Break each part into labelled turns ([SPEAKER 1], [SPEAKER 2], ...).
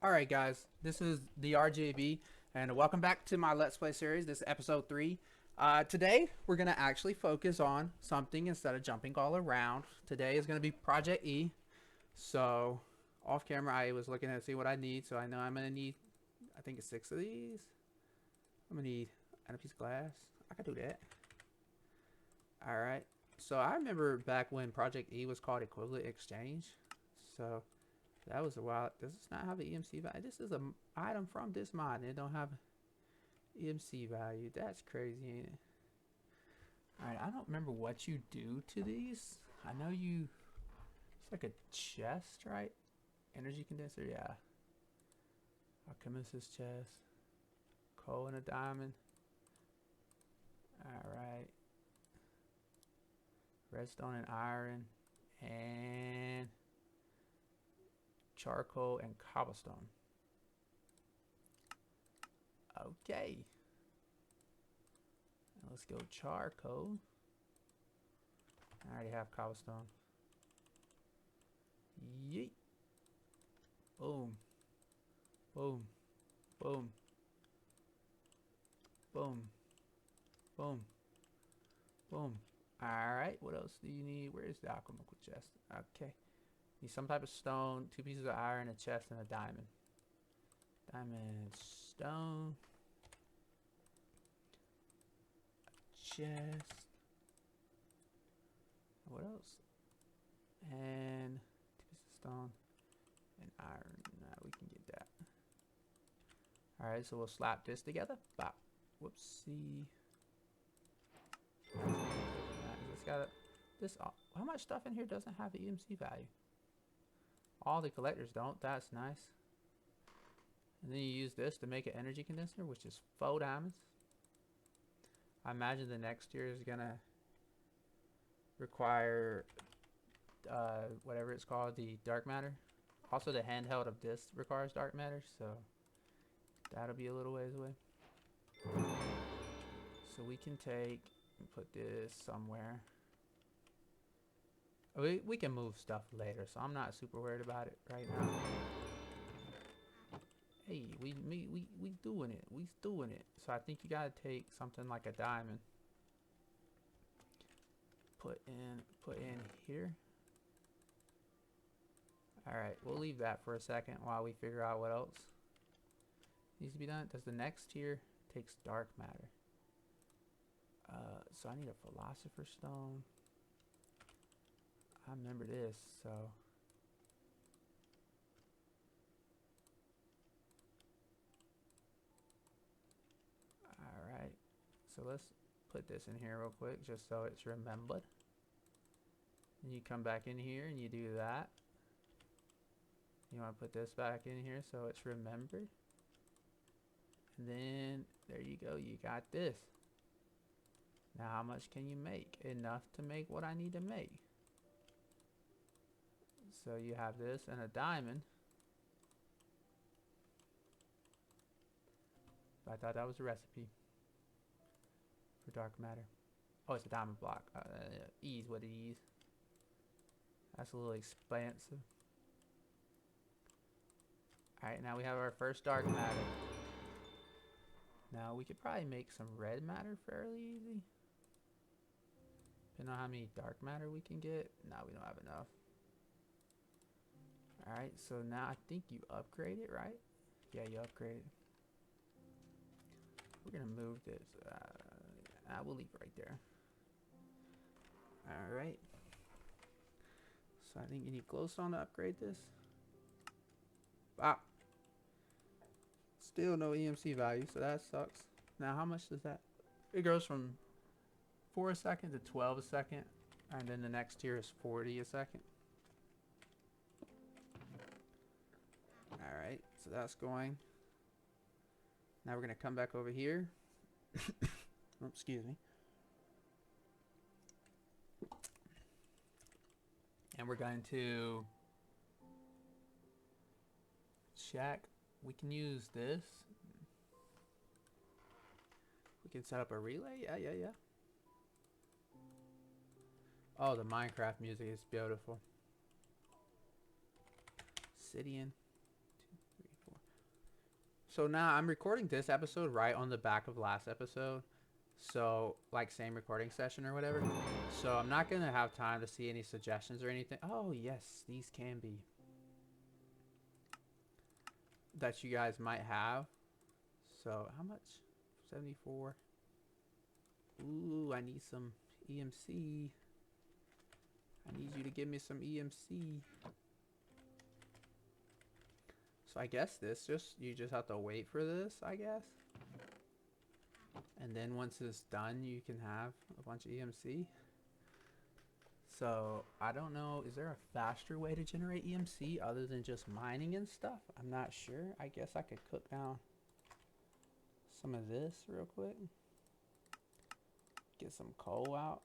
[SPEAKER 1] Alright guys, this is TheRJaBee and welcome back to my Let's Play series. This is episode 3. Today we're going to actually focus on something instead of jumping all around. Today is going to be Project E. So off camera I was looking at see what I need. So I know I'm going to need, I think it's 6 of these. I'm going to need and a piece of glass. I can do that. Alright, so I remember back when Project E was called Equivalent Exchange. So that was a while. Does this not have an EMC value? This is an item from this mod and it don't have EMC value. That's crazy, ain't it? Alright, I don't remember what you do to these. I know you... It's like a chest, right? Energy condenser, yeah. Alchemist's chest. Coal and a diamond. Alright. Redstone and iron. And... charcoal and cobblestone. Okay. Now let's go charcoal. I already have cobblestone. Yeet. Boom. Boom. Boom. Boom. Boom. Boom. Alright, what else do you need? Where is the alchemical chest? Okay. Need some type of stone, 2 pieces of iron, a chest, and a diamond. Diamond, stone, chest. What else? And 2 pieces of stone and iron. Nah, we can get that. Alright, so we'll slap this together. Bop. Whoopsie. It's got this. How much stuff in here doesn't have the EMC value? All the collectors don't. That's nice. And then you use this to make an energy condenser, which is 4 diamonds. I imagine the next tier is gonna require whatever it's called, the dark matter. Also, the handheld of this requires dark matter, so that'll be a little ways away. So we can take and put this somewhere. We can move stuff later, so I'm not super worried about it right now. Hey, we doing it. We doing it. So I think you gotta take something like a diamond. Put in here. Alright, we'll leave that for a second while we figure out what else needs to be done. Does the next tier takes dark matter? So I need a philosopher's stone. I remember this, so alright. So let's put this in here real quick just so it's remembered. And you come back in here and you do that. You want to put this back in here so it's remembered. And then there you go, you got this. Now how much can you make? Enough to make what I need to make. So you have this and a diamond. I thought that was a recipe for dark matter. Oh, it's a diamond block. Ease with ease. That's a little expensive. Alright, now we have our first dark matter. Now we could probably make some red matter fairly easy. Depending on how many dark matter we can get. No, we don't have enough. Alright, so now I think you upgrade it, right? Yeah, you upgrade it. We're gonna move this. We'll leave it right there. Alright. So I think you need glowstone to upgrade this. Ah. Still no EMC value, so that sucks. Now how much does that? It goes from 4 a second to 12 a second. And then the next tier is 40 a second. Alright, so that's going. Now we're going to come back over here. Oh, excuse me. And we're going to check. We can use this. We can set up a relay. Yeah. Oh, the Minecraft music is beautiful. Obsidian. 2, 3, 4. So now I'm recording this episode right on the back of last episode. So, like, same recording session or whatever. So I'm not going to have time to see any suggestions or anything. Oh, yes, these can be. That you guys might have. So, how much? 74. Ooh, I need some EMC. I need you to give me some EMC. So I guess you just have to wait for this, I guess. And then once it's done, you can have a bunch of EMC. So I don't know, is there a faster way to generate EMC other than just mining and stuff? I'm not sure. I guess I could cook down some of this real quick. Get some coal out.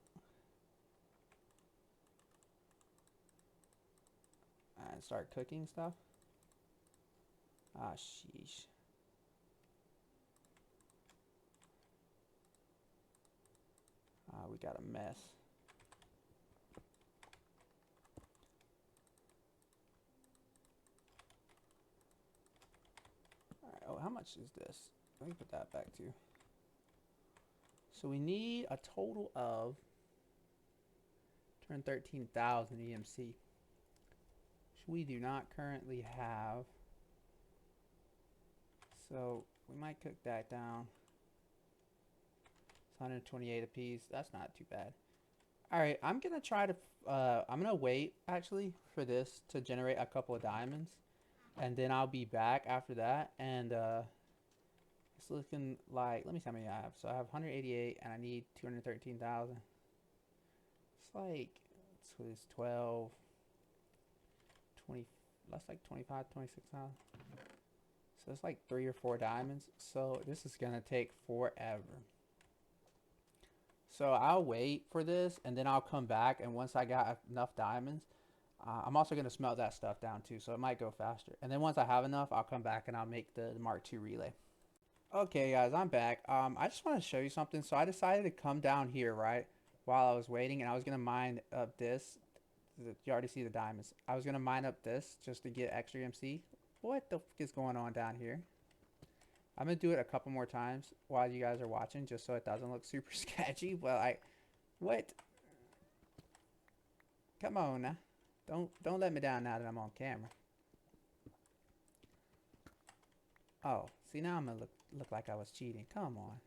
[SPEAKER 1] And start cooking stuff. Ah, sheesh. We got a mess. Alright, oh, how much is this? Let me put that back too. So we need a total of 213,000 EMC. Which we do not currently have. So we might cook that down. It's 128 a piece. That's not too bad. Alright, I'm gonna try to I'm gonna wait actually for this to generate a couple of diamonds, and then I'll be back after that. And it's looking like, let me see how many I have. So I have 188 and I need 213,000. It's like, it's 12 20, that's like 25 26,000. So it's like 3 or 4 diamonds. So this is gonna take forever. So I'll wait for this and then I'll come back, and once I got enough diamonds, I'm also going to smelt that stuff down too, so it might go faster. And then once I have enough, I'll come back and I'll make the Mark II relay. Okay guys, I'm back. I just want to show you something. So I decided to come down here, right, while I was waiting, and I was going to mine up this. You already see the diamonds. I was going to mine up this just to get extra MC. What the f is going on down here? I'm going to do it a couple more times while you guys are watching, just so it doesn't look super sketchy. Well, what? Come on now. Don't let me down now that I'm on camera. Oh, see, now I'm going to look like I was cheating. Come on.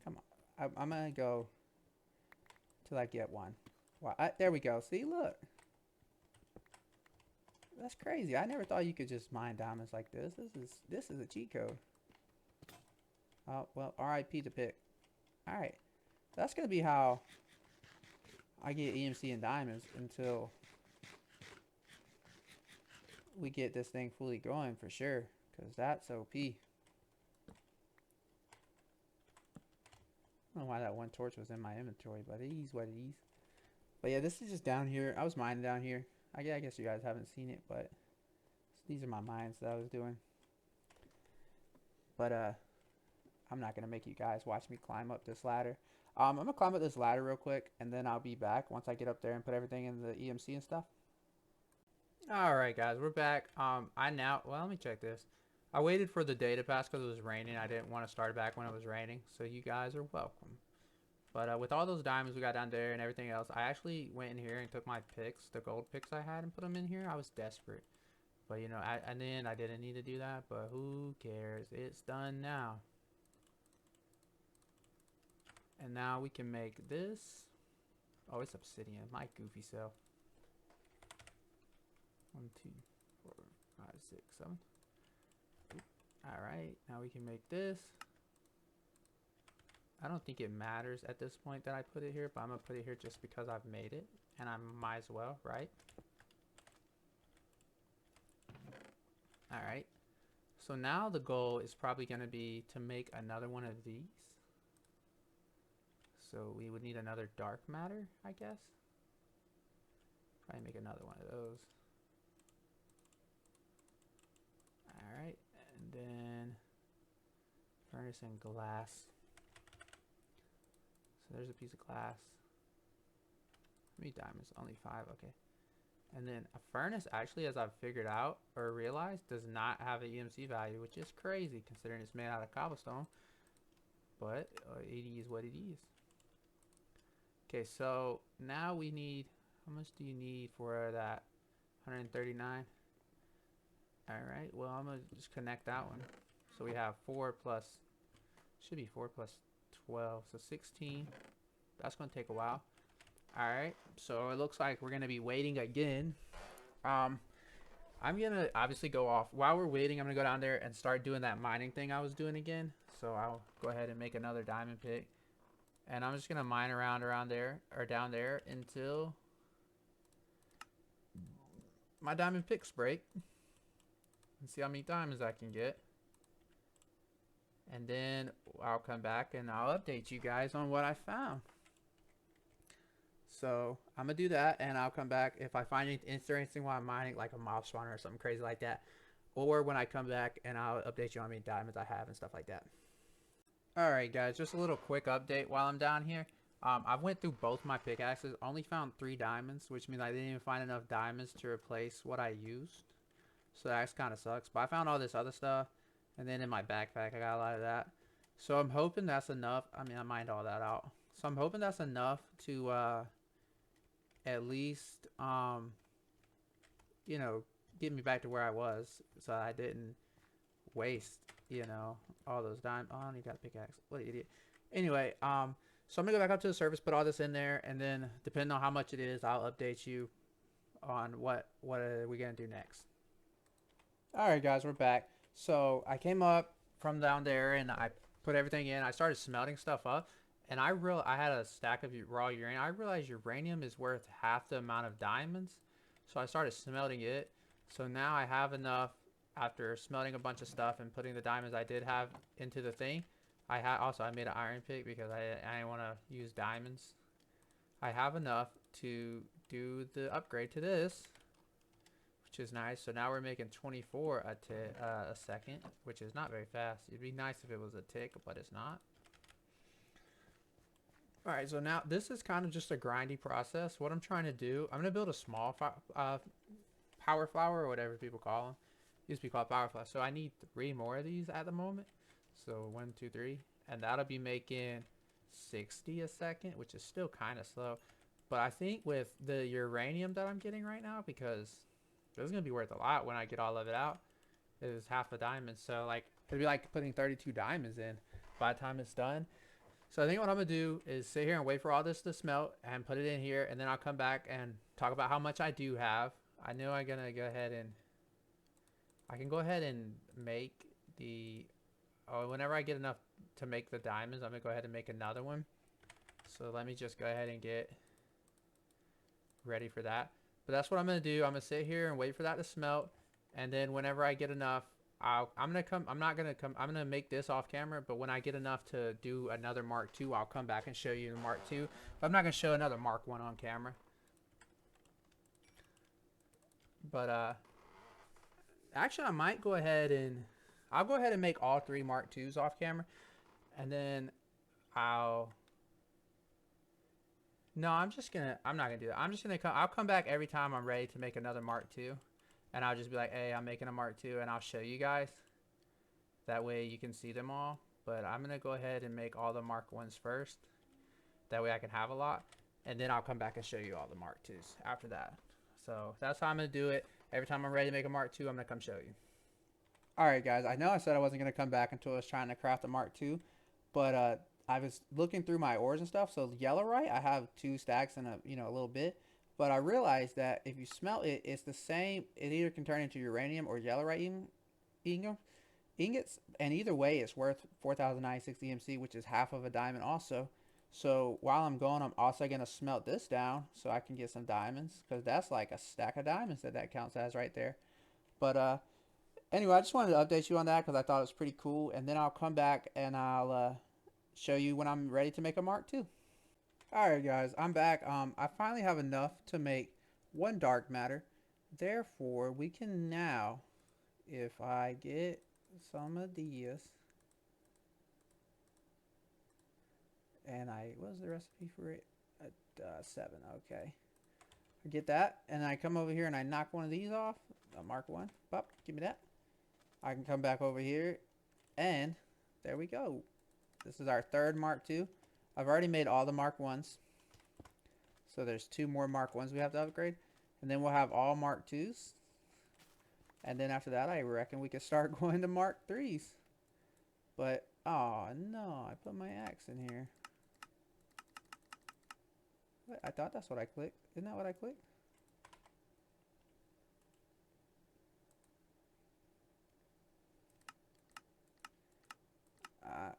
[SPEAKER 1] Come on. I'm going to go till I get one. Wow, there we go. See, look. That's crazy. I never thought you could just mine diamonds like this. This is a cheat code. Oh, well, RIP to pick. Alright. That's going to be how I get EMC and diamonds until we get this thing fully going for sure. Because that's OP. I don't know why that one torch was in my inventory, but it is what it is. But yeah, this is just down here. I was mining down here. I guess you guys haven't seen it, but these are my mines that I was doing. But I'm not gonna make you guys watch me climb up this ladder. I'm gonna climb up this ladder real quick, and then I'll be back once I get up there and put everything in the EMC and stuff. All right, guys, we're back. Well, let me check this. I waited for the day to pass because it was raining. I didn't want to start it back when it was raining, so you guys are welcome. But with all those diamonds we got down there and everything else, I actually went in here and took my picks, the gold picks I had, and put them in here. I was desperate. But, you know, and then I didn't need to do that, but who cares? It's done now. And now we can make this. Oh, it's obsidian. My goofy self. 1, 2, 4, 5, 6, 7. Alright, now we can make this. I don't think it matters at this point that I put it here, but I'm going to put it here just because I've made it. And I might as well, right? Alright. So now the goal is probably going to be to make another one of these. So we would need another dark matter, I guess. Probably make another one of those. Alright. And then furnace and glass. So there's a piece of glass. How many diamonds? Only 5, okay. And then a furnace actually, as I've figured out or realized, does not have an EMC value, which is crazy considering it's made out of cobblestone. But it is what it is. Okay, so now we need, how much do you need for that? 139. Alright, well, I'm going to just connect that one. So we have 4 plus, should be 4 plus 12, so 16. That's going to take a while. Alright, so it looks like we're going to be waiting again. I'm going to obviously go off. While we're waiting, I'm going to go down there and start doing that mining thing I was doing again. So I'll go ahead and make another diamond pick. And I'm just going to mine around there, or down there, until my diamond picks break. And see how many diamonds I can get. And then I'll come back and I'll update you guys on what I found. So I'm gonna do that, and I'll come back if I find anything while I'm mining, like a mob spawner or something crazy like that, or when I come back, and I'll update you on how many diamonds I have and stuff like that. Alright guys, just a little quick update while I'm down here. I went through both my pickaxes, only found 3 diamonds, which means I didn't even find enough diamonds to replace what I used. So that kind of sucks, but I found all this other stuff, and then in my backpack I got a lot of that. So I'm hoping that's enough. I mean, I mined all that out. So I'm hoping that's enough to at least, you know, get me back to where I was, so I didn't waste, you know, all those diamonds. Oh, I don't even got a pickaxe. What an idiot. Anyway, so I'm gonna go back up to the surface, put all this in there, and then depending on how much it is, I'll update you on what are we gonna do next. Alright guys, we're back. So I came up from down there and I put everything in. I started smelting stuff up, and I had a stack of raw uranium. I realized uranium is worth half the amount of diamonds, so I started smelting it. So now I have enough, after smelting a bunch of stuff and putting the diamonds I did have into the thing. I made an iron pick because I didn't want to use diamonds. I have enough to do the upgrade to this, which is nice. So now we're making 24 a second, which is not very fast. It'd be nice if it was a tick, but it's not. Alright, so now this is kind of just a grindy process. What I'm trying to do, I'm going to build a small power flower, or whatever people call them. Used to be called power flower. So I need 3 more of these at the moment. So 1, 2, 3. And that'll be making 60 a second, which is still kind of slow. But I think with the uranium that I'm getting right now, because this is going to be worth a lot when I get all of it out, it is half a diamond. So like, it'd be like putting 32 diamonds in by the time it's done. So I think what I'm going to do is sit here and wait for all this to smelt and put it in here. And then I'll come back and talk about how much I do have. I know I'm going to go ahead and, I can go ahead and make the, whenever I get enough to make the diamonds, I'm going to go ahead and make another one. So let me just go ahead and get ready for that. But that's what I'm going to do. I'm going to sit here and wait for that to smelt. And then whenever I get enough, I'm going to make this off camera, but when I get enough to do another Mark II, I'll come back and show you the Mark II. But I'm not going to show another Mark I on camera. But, actually, I might go ahead and, I'll go ahead and make all 3 Mark IIs off camera. And then no, I'm not going to do that. I'm just going to I'll come back every time I'm ready to make another Mark II. And I'll just be like, hey, I'm making a Mark II, and I'll show you guys. That way you can see them all. But I'm going to go ahead and make all the Mark Is first. That way I can have a lot. And then I'll come back and show you all the Mark IIs after that. So that's how I'm going to do it. Every time I'm ready to make a Mark II, I'm going to come show you. Alright guys, I know I said I wasn't going to come back until I was trying to craft a Mark II. But I was looking through my ores and stuff. So yellowite, I have 2 stacks and a little bit. But I realized that if you smelt it, it's the same. It either can turn into uranium or yellowite ingots. And either way, it's worth 4,960 EMC, which is half of a diamond also. So while I'm going, I'm also going to smelt this down so I can get some diamonds. Because that's like a stack of diamonds that counts as right there. But anyway, I just wanted to update you on that because I thought it was pretty cool. And then I'll come back and I'll show you when I'm ready to make a Mark II. Alright guys, I'm back. I finally have enough to make 1 dark matter. Therefore, we can now, if I get some of these, and what was the recipe for it? 7, okay. I get that, and I come over here and I knock one of these off. Mark 1. Pop, give me that. I can come back over here, and there we go. This is our third Mark 2. I've already made all the Mark 1s. So there's 2 more Mark 1s we have to upgrade. And then we'll have all Mark 2s. And then after that, I reckon we can start going to Mark 3s. But, oh no, I put my axe in here. What? I thought that's what I clicked. Isn't that what I clicked?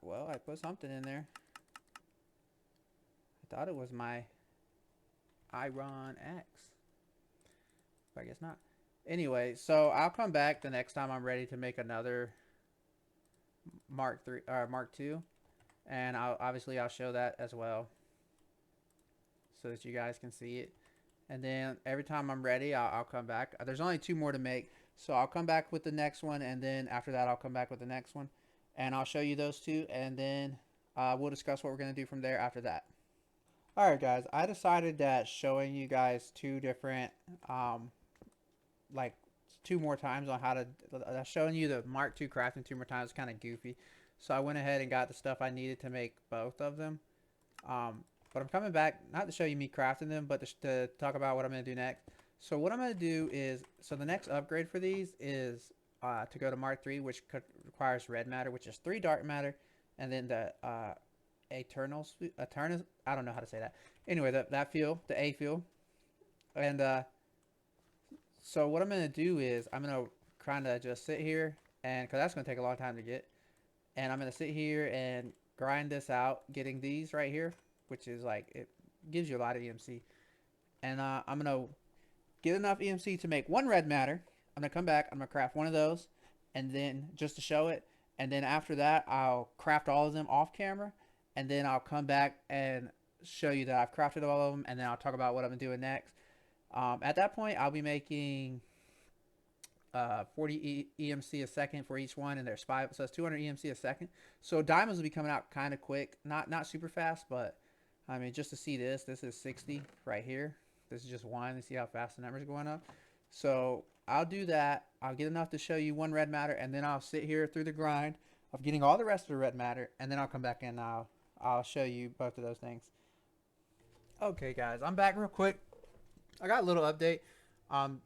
[SPEAKER 1] Well, I put something in there. I thought it was my Iron Axe. But I guess not. Anyway, so I'll come back the next time I'm ready to make another Mark 3 or Mark 2, and I'll show that as well, so that you guys can see it. And then every time I'm ready, I'll come back. There's only 2 more to make, so I'll come back with the next one, and then after that, I'll come back with the next one, and I'll show you those 2, and then we'll discuss what we're gonna do from there after that. All right, guys. I decided that showing you guys 2 different like 2 more times on how to showing you the Mark II crafting 2 more times is kind of goofy, so I went ahead and got the stuff I needed to make both of them. But I'm coming back not to show you me crafting them, but to talk about what I'm going to do next. So what I'm going to do is, so the next upgrade for these is to go to Mark III, which requires red matter, which is 3 dark matter, and then the eternal, I don't know how to say that. Anyway, that fuel, the A fuel, and so what I'm going to do is I'm going to kind of just sit here, and because that's going to take a long time to get, and I'm going to sit here and grind this out, getting these right here, which is like, it gives you a lot of EMC. And I'm going to get enough EMC to make 1 red matter. I'm going to come back, I'm going to craft 1 of those, and then just to show it, and then after that I'll craft all of them off camera, and then I'll come back and show you that I've crafted all of them, and then I'll talk about what I'm doing next. At that point, I'll be making 40 EMC a second for each one, and there's 5, so it's 200 EMC a second. So diamonds will be coming out kind of quick, not super fast, but I mean, just to see this is 60 right here. This is just 1, and see how fast the numbers are going up. So I'll do that. I'll get enough to show you 1 red matter, and then I'll sit here through the grind of getting all the rest of the red matter, and then I'll come back and I'll show you both of those things. Okay, guys, I'm back real quick. I got a little update.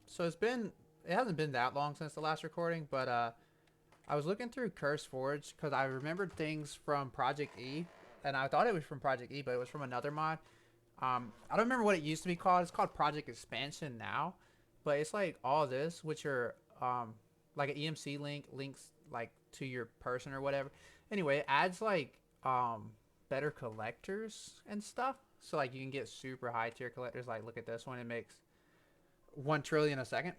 [SPEAKER 1] So it hasn't been that long since the last recording, but I was looking through CurseForge because I remembered things from Project E, and I thought it was from Project E, but it was from another mod. I don't remember what it used to be called. It's called Project Expansion now, but it's like all this, which are like an EMC links like to your person or whatever. Anyway, it adds like better collectors and stuff. So like you can get super high tier collectors. Like look at this one, it makes 1 trillion a second.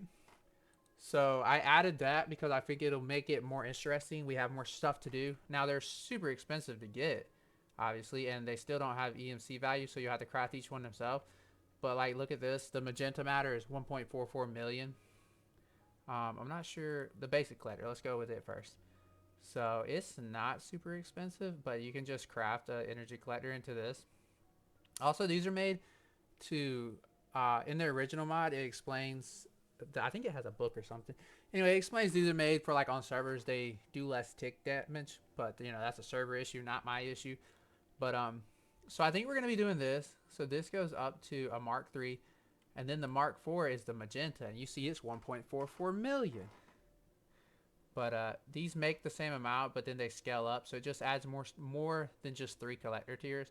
[SPEAKER 1] So I added that because I think it'll make it more interesting. We have more stuff to do. Now they're super expensive to get, obviously, and they still don't have EMC value, so you have to craft each one themselves. But like look at this, the magenta matter is 1.44 million. I'm not sure the basic collector. Let's go with it first. So it's not super expensive, but you can just craft an energy collector into this. Also, these are made to, in the original mod, it explains, I think it has a book or something. Anyway, it explains these are made for like on servers, they do less tick damage, but you know, that's a server issue, not my issue. But, so I think we're going to be doing this. So this goes up to a Mark III, and then the Mark IV is the magenta, and you see it's 1.44 million. But these make the same amount, but then they scale up, so it just adds more than just 3 collector tiers,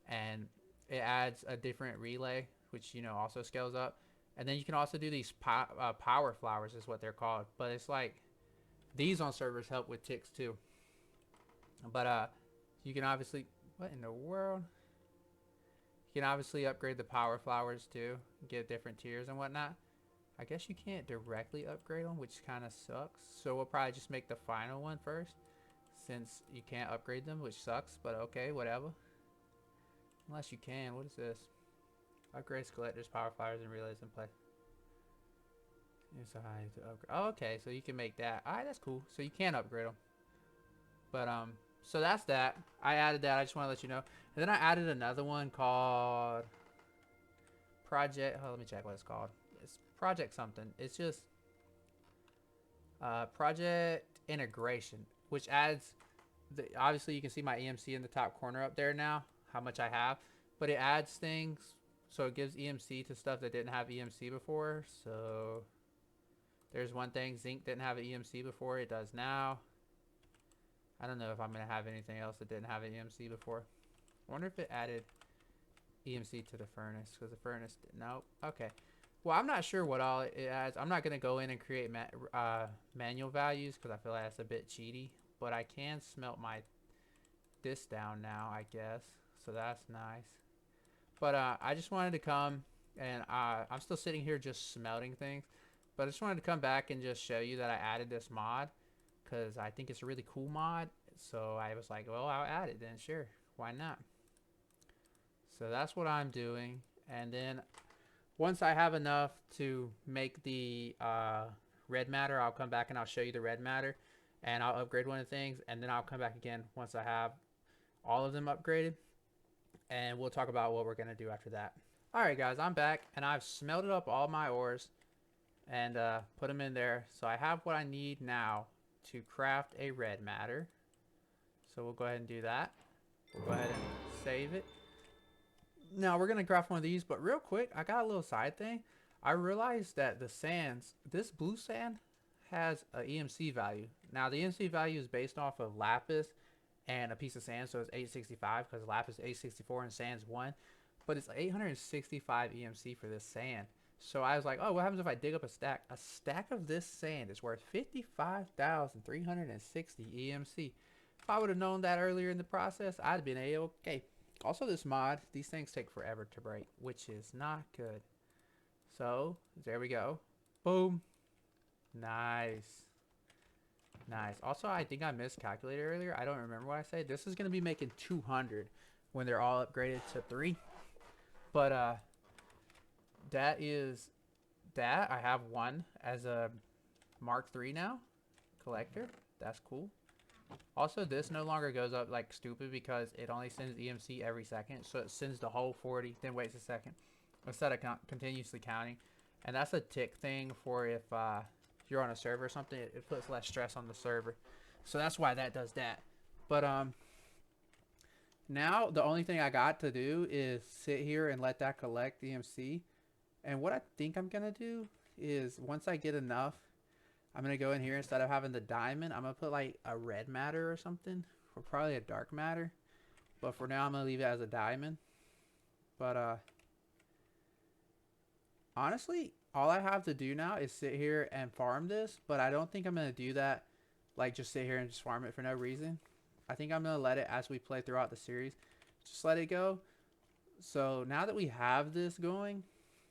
[SPEAKER 1] and it adds a different relay, which, you know, also scales up. And then you can also do these power flowers is what they're called. But it's like, these on servers help with ticks too. But you can obviously, what in the world? You can obviously upgrade the power flowers too, get different tiers and whatnot. I guess you can't directly upgrade them, which kind of sucks. So we'll probably just make the final one first, since you can't upgrade them, which sucks, but okay, whatever. Unless you can. What is this? Upgrades collectors, power flowers, and relays in play. Oh, okay, so you can make that. Alright, that's cool. So you can upgrade them. But so that's that. I added that. I just want to let you know. And then I added another one called project. Oh, let me check what it's called. It's project something. It's just project integration, which adds obviously you can see my EMC in the top corner up there now, how much I have, but it adds things, so it gives EMC to stuff that didn't have EMC before. So there's one thing, zinc didn't have an EMC before, it does now. I don't know if I'm gonna have anything else that didn't have an EMC before. I wonder if it added EMC to the furnace, because the furnace nope. Okay, well, I'm not sure what all it adds. I'm not gonna go in and create manual values because I feel like that's a bit cheaty, but I can smelt this down now, I guess, so that's nice. But I just wanted to come and I'm still sitting here just smelting things, but I just wanted to come back and just show you that I added this mod because I think it's a really cool mod. So I was like, well, I'll add it then, sure, why not? So that's what I'm doing, and then once I have enough to make the red matter, I'll come back and I'll show you the red matter, and I'll upgrade one of the things, and then I'll come back again once I have all of them upgraded, and we'll talk about what we're gonna do after that. Alright guys, I'm back, and I've smelted up all my ores and put them in there, so I have what I need now to craft a red matter. So we'll go ahead and do that. We'll go ahead and save it. Now we're gonna craft one of these, but real quick, I got a little side thing. I realized that the sands, this blue sand has a EMC value. Now the EMC value is based off of lapis and a piece of sand, so it's 865 because lapis is 864 and sand's 1, but it's 865 EMC for this sand. So I was like, oh, what happens if I dig up a stack? A stack of this sand is worth 55,360 EMC. If I would have known that earlier in the process, I'd have been a-okay. Also, this mod, these things take forever to break, which is not good. So there we go. Boom. Nice. Nice. Also, I think I miscalculated earlier. I don't remember what I said. This is going to be making 200 when they're all upgraded to 3. But that is that. I have one as a Mark III now. Collector. That's cool. Also, this no longer goes up like stupid because it only sends EMC every second. So it sends the whole 40, then waits a second instead of continuously counting. And that's a tick thing for if you're on a server or something. It puts less stress on the server. So that's why that does that. But now the only thing I got to do is sit here and let that collect EMC. And what I think I'm going to do is once I get enough, I'm going to go in here, instead of having the diamond, I'm going to put like a red matter or something, or probably a dark matter. But for now, I'm going to leave it as a diamond. But honestly, all I have to do now is sit here and farm this. But I don't think I'm going to do that, like just sit here and just farm it for no reason. I think I'm going to let it, as we play throughout the series, just let it go. So now that we have this going,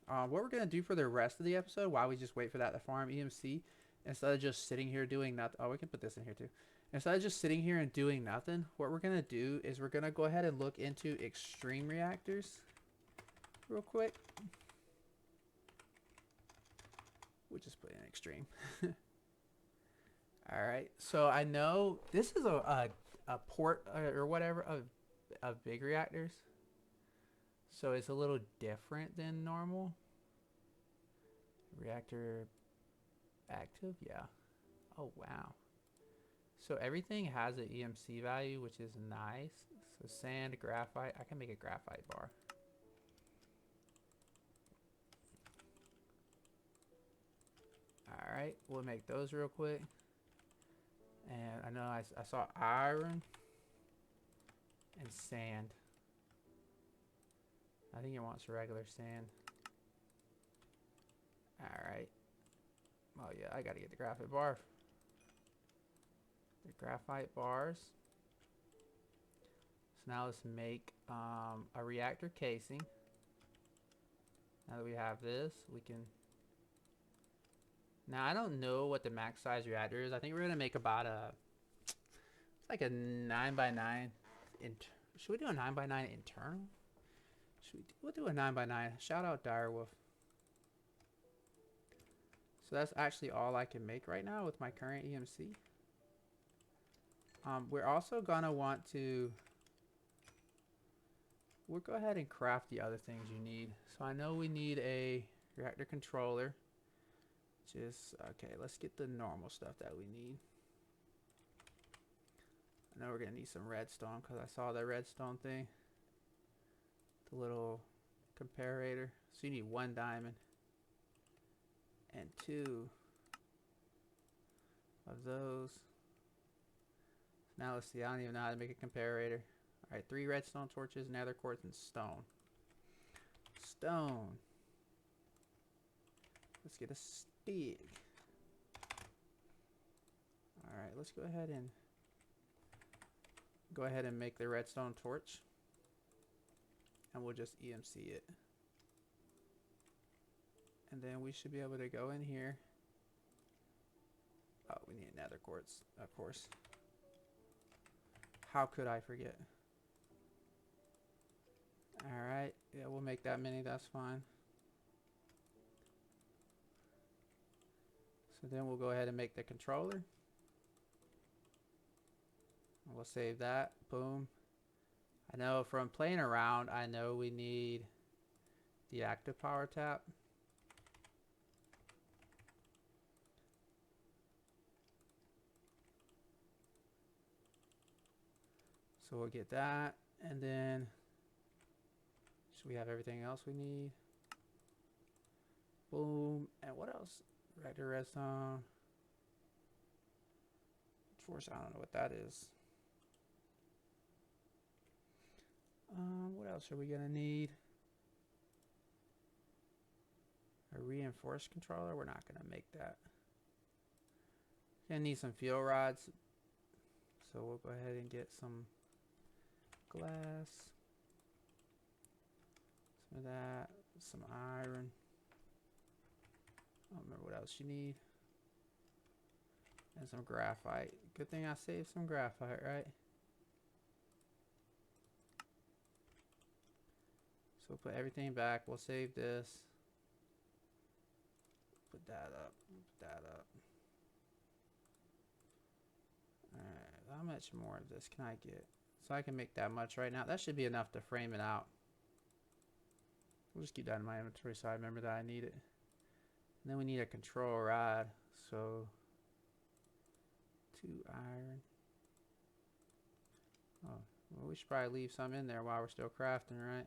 [SPEAKER 1] what we're going to do for the rest of the episode, while we just wait for that to farm EMC, instead of just sitting here doing nothing. Oh, we can put this in here too. Instead of just sitting here and doing nothing, what we're going to do is we're going to go ahead and look into Extreme Reactors real quick. We'll just put in Extreme. Alright, so I know this is a port or whatever of big reactors. So it's a little different than normal. Reactor active, yeah. Oh wow. So everything has an EMC value, which is nice. So sand, graphite. I can make a graphite bar. Alright, we'll make those real quick. And I know I saw iron and sand. I think it wants regular sand. Alright. Oh yeah, I gotta get the graphite bar. The graphite bars. So now let's make a reactor casing. Now that we have this, we can... Now I don't know what the max size reactor is. I think we're gonna make about it's like a 9x9. Should we do a 9x9 internal? We'll do a 9x9. Shout out Direwolf. So that's actually all I can make right now with my current EMC. We're also gonna want to we'll go ahead and craft the other things you need. So I know we need a reactor controller. Just, okay, let's get the normal stuff that we need. I know we're gonna need some redstone because I saw the redstone thing. The little comparator. So you need 1 diamond and 2 of those. Now let's see, I don't even know how to make a comparator. Alright, 3 redstone torches, nether quartz, and stone. Stone. Let's get a stick. Alright, let's go ahead and make the redstone torch. And we'll just EMC it. And then we should be able to go in here. Oh, we need nether quartz, of course. How could I forget? Alright, yeah, we'll make that many, that's fine. So then we'll go ahead and make the controller. We'll save that, boom. I know from playing around, I know we need the active power tap. So we'll get that, and then should we have everything else we need? Boom, and what else? Reactor redstone. Force, I don't know what that is. What else are we gonna need? A reinforced controller? We're not gonna make that. Gonna need some fuel rods. So we'll go ahead and get some glass. Some of that. Some iron. I don't remember what else you need. And some graphite. Good thing I saved some graphite, right? So we'll put everything back. We'll save this. Put that up. Put that up. Alright, how much more of this can I get? So I can make that much right now. That should be enough to frame it out. We'll just keep that in my inventory so I remember that I need it. And then we need a control rod. So 2 iron. Oh, well, we should probably leave some in there while we're still crafting, right?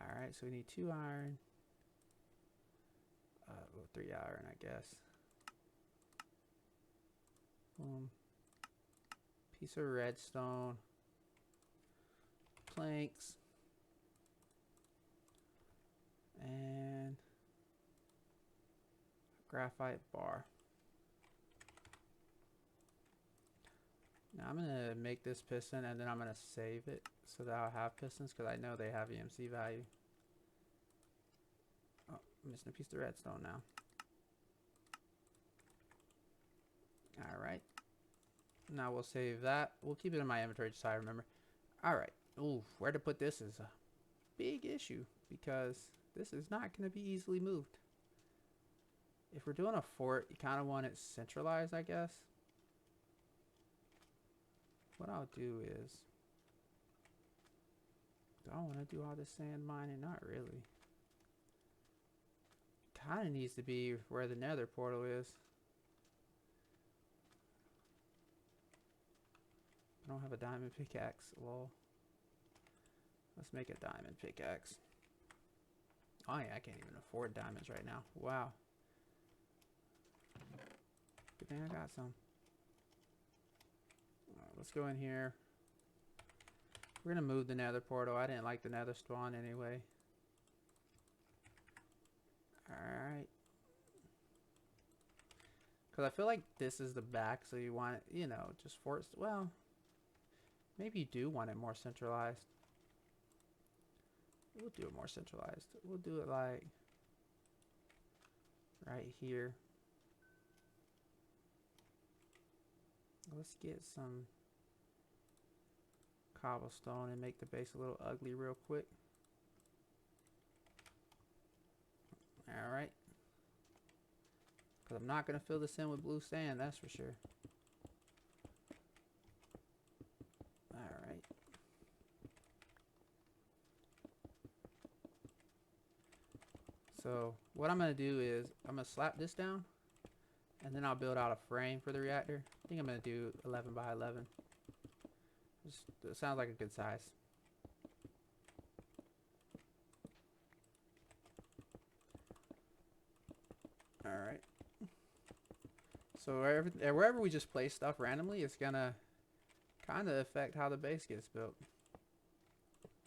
[SPEAKER 1] Alright, so we need 2 iron. Well, 3 iron, I guess. Piece of redstone. Planks. And a graphite bar. Now I'm gonna make this piston and then I'm gonna save it so that I'll have pistons because I know they have EMC value. Oh, I'm missing a piece of redstone now. Alright. Now we'll save that. We'll keep it in my inventory just so I remember. Alright. Ooh, where to put this is a big issue because this is not going to be easily moved. If we're doing a fort, you kind of want it centralized, I guess. What I'll do is, do I want to do all this sand mining? Not really. Kind of needs to be where the nether portal is. I don't have a diamond pickaxe, lol. Let's make a diamond pickaxe. Oh yeah, I can't even afford diamonds right now. Wow. Good thing I got some. Alright, let's go in here. We're gonna move the nether portal. I didn't like the nether spawn anyway. Alright. Because I feel like this is the back, so you want it, you know, just force. Well, maybe you do want it more centralized. We'll do it more centralized. We'll do it like right here. Let's get some cobblestone and make the base a little ugly real quick. Alright. Because I'm not going to fill this in with blue sand, that's for sure. So what I'm going to do is I'm going to slap this down, and then I'll build out a frame for the reactor. I think I'm going to do 11 by 11. It sounds like a good size. Alright. So wherever we just place stuff randomly, it's going to kind of affect how the base gets built.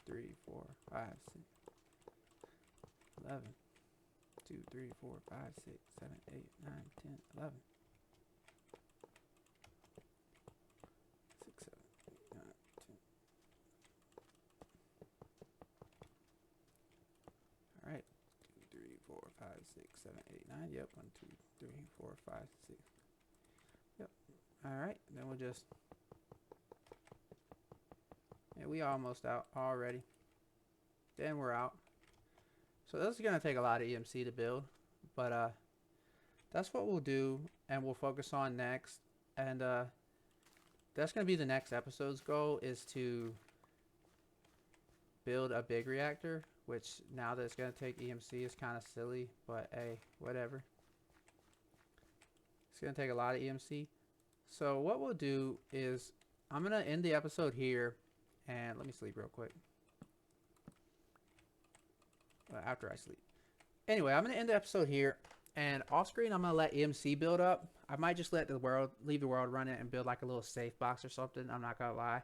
[SPEAKER 1] 3, 4, 5, 6, 11. 2, 3, 4, 5, 6, 7, 8, 9, 10, 11. 6, 7, 8, 9, 10. Alright. 2, 3, 4, 5, 6, 7, 8, 9. Yep. 1, 2, 3, 4, 5, 6. Yep. Alright. Then we'll just... Yeah, we almost out already. Then we're out. So this is going to take a lot of EMC to build, but that's what we'll do, and we'll focus on next. And that's going to be the next episode's goal, is to build a big reactor, which now that it's going to take EMC is kind of silly, but hey, whatever. It's going to take a lot of EMC. So what we'll do is I'm going to end the episode here, and let me sleep real quick. After I sleep. Anyway, I'm going to end the episode here, and off screen I'm going to let EMC build up. I might just leave the world run it and build like a little safe box or something. I'm not going to lie.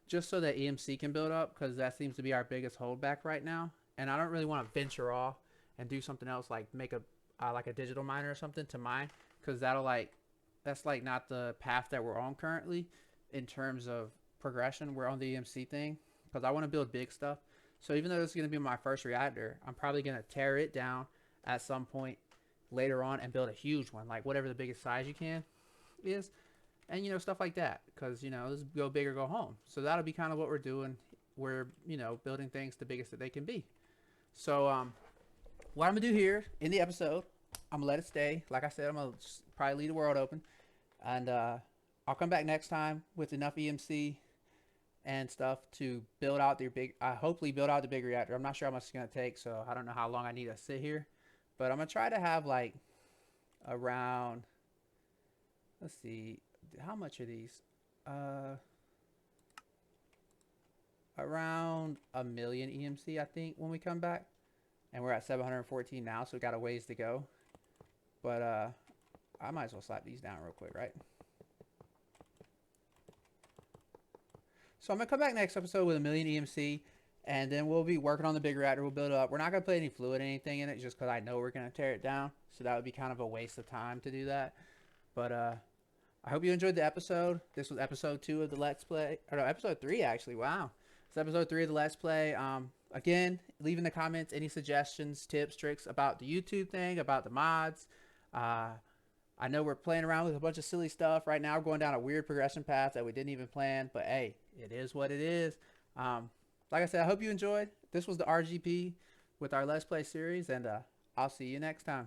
[SPEAKER 1] Just so that EMC can build up, because that seems to be our biggest holdback right now. And I don't really want to venture off and do something else, like make a like a digital miner or something to mine, because that's like not the path that we're on currently in terms of progression. We're on the EMC thing because I want to build big stuff. So even though this is going to be my first reactor, I'm probably going to tear it down at some point later on and build a huge one, like whatever the biggest size you can is, and you know, stuff like that, because you know, this go big or go home. So that'll be kind of what we're doing. We're, you know, building things the biggest that they can be. So what I'm gonna do here in the episode, I'm gonna let it stay. Like I said, I'm gonna probably leave the world open, and I'll come back next time with enough EMC and stuff to build out the big, hopefully build out the big reactor. I'm not sure how much it's gonna take, so I don't know how long I need to sit here, but I'm gonna try to have like around, let's see, how much are these? Around 1 million EMC, I think, when we come back, and we're at 714 now, so we got a ways to go. But I might as well slap these down real quick, right? So I'm going to come back next episode with 1 million EMC, and then we'll be working on the big reactor. We'll build it up. We're not going to put any fluid or anything in it, just because I know we're going to tear it down. So that would be kind of a waste of time to do that. But I hope you enjoyed the episode. This was episode 2 of the Let's Play. Or no, episode 3, actually. Wow. It's episode 3 of the Let's Play. Again, leave in the comments any suggestions, tips, tricks about the YouTube thing, about the mods. I know we're playing around with a bunch of silly stuff. Right now we're going down a weird progression path that we didn't even plan. But hey, it is what it is. Like I said, I hope you enjoyed. This was the RGP with our Let's Play series. And I'll see you next time.